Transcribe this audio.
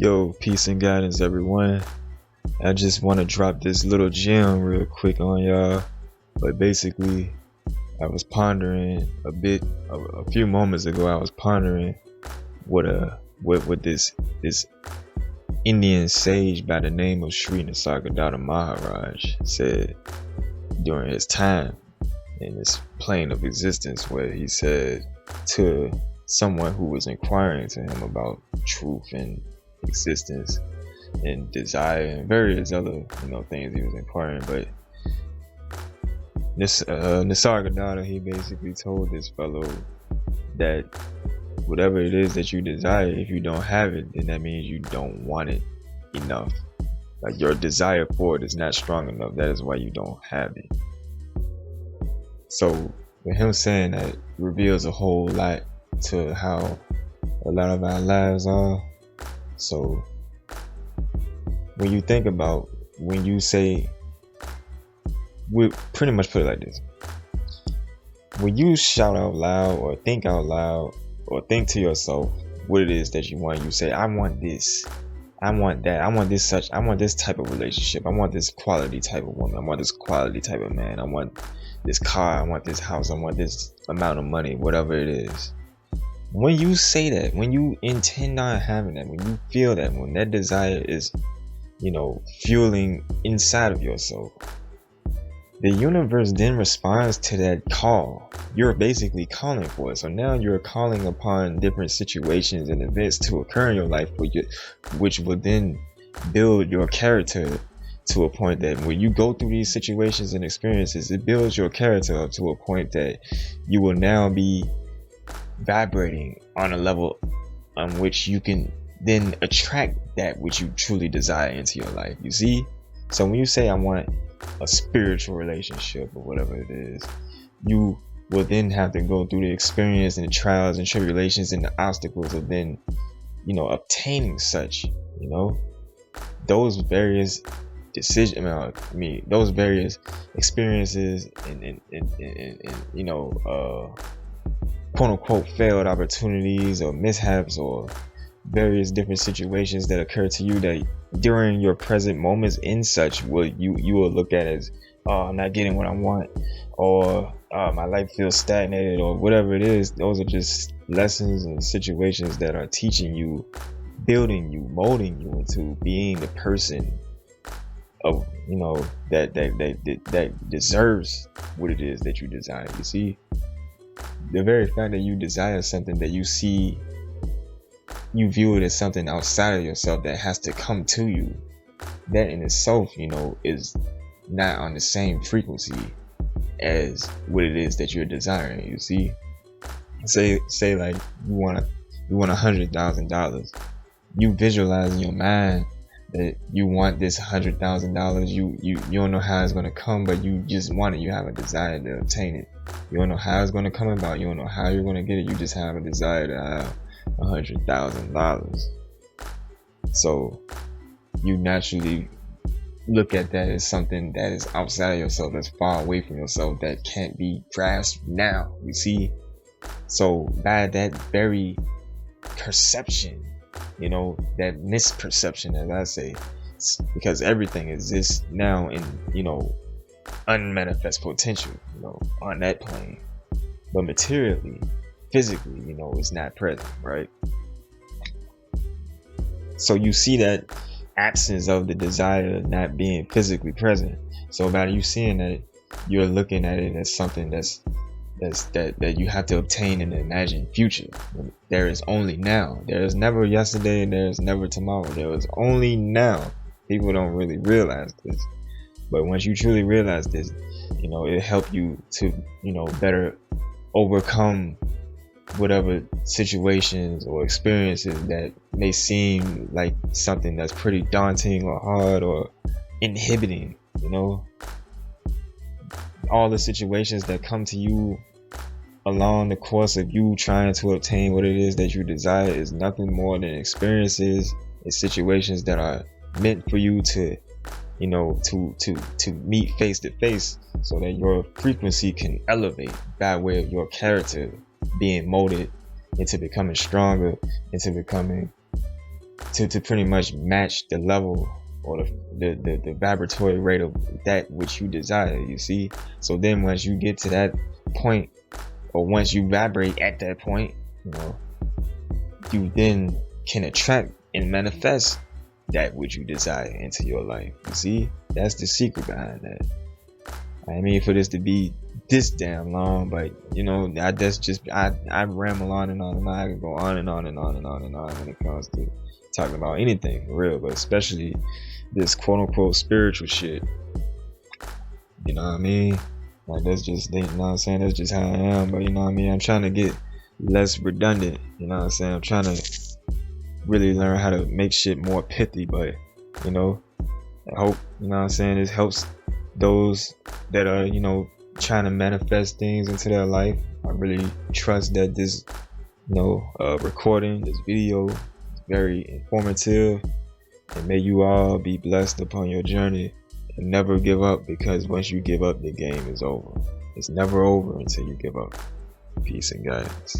Yo, peace and guidance, everyone. I just want to drop this little gem real quick on y'all. But basically, I was pondering a few moments ago. I was pondering what this Indian sage by the name of Sri Nisargadatta Maharaj said during his time in this plane of existence, where he said to someone who was inquiring to him about truth and existence and desire and various other things he was inquiring. But this Nisargadatta, he basically told this fellow that whatever it is that you desire, if you don't have it, then that means you don't want it enough. Like, your desire for it is not strong enough. That is why you don't have it. So with him saying that, reveals a whole lot to how a lot of our lives are. So when you think about, when you say, we pretty much put it like this: when you shout out loud or think out loud or think to yourself what it is that you want, you say, I want this, I want that, I want this I want this type of relationship, I want this quality type of woman, I want this quality type of man, I want this car, I want this house, I want this amount of money, whatever it is. When you say that, when you intend on having that, when you feel that, when that desire is, fueling inside of yourself, the universe then responds to that call. You're basically calling for it. So now you're calling upon different situations and events to occur in your life, which will then build your character to a point that when you go through these situations and experiences, it builds your character up to a point that you will now be vibrating on a level on which you can then attract that which you truly desire into your life. You see? So when you say, I want a spiritual relationship or whatever it is, you will then have to go through the experience and the trials and tribulations and the obstacles of then, obtaining such, those various decisions, those various experiences and quote unquote failed opportunities or mishaps or various different situations that occur to you that during your present moments in such what you will look at as, oh, I'm not getting what I want, or my life feels stagnated, or whatever it is. Those are just lessons and situations that are teaching you, building you, molding you into being the person of that deserves what it is that you desire. You see, the very fact that you desire something that you see, you view it as something outside of yourself that has to come to you, that in itself, is not on the same frequency as what it is that you're desiring. You see, say like you want $100,000. You visualize in your mind that you want this $100,000. You don't know how it's going to come, but you just want it. You have a desire to obtain it. You don't know how it's going to come about. You don't know how you're going to get it. You just have a desire to have $100,000. So you naturally look at that as something that is outside of yourself, that's far away from yourself, that can't be grasped now. You see, so by that very perception, that misperception, as I say, because everything exists now in unmanifest potential, on that plane, but materially, physically, it's not present, right? So you see that absence of the desire not being physically present. So by you seeing that, you're looking at it as something that you have to obtain in the imagined future. There is only now. There is never yesterday, and there is never tomorrow. There is only now. People don't really realize this, but once you truly realize this, it'll help you to better overcome whatever situations or experiences that may seem like something that's pretty daunting or hard or inhibiting. All the situations that come to you along the course of you trying to obtain what it is that you desire is nothing more than experiences and situations that are meant for you to to meet face to face, so that your frequency can elevate by way of your character being molded into becoming stronger, into becoming to pretty much match the level or the vibratory rate of that which you desire, you see. So then once you get to that point, or once you vibrate at that point, you know, you then can attract and manifest that which you desire into your life. You see, that's the secret behind that. I mean, for this to be this damn long, but you know, I ramble on and on and on. I can go on and on and on and on and on when it comes to talking about anything for real, but especially this quote unquote spiritual shit. You know what I mean? Like, that's just, you know what I'm saying, that's just how I am. But you know what I mean, I'm trying to get less redundant. You know what I'm saying? I'm trying to really learn how to make shit more pithy. But you know, I hope, you know what I'm saying, this helps those that are, you know, trying to manifest things into their life. I really trust that this, you know, recording, this video is very informative, and may you all be blessed upon your journey, and never give up, because once you give up, the game is over. It's never over until you give up. Peace and guidance.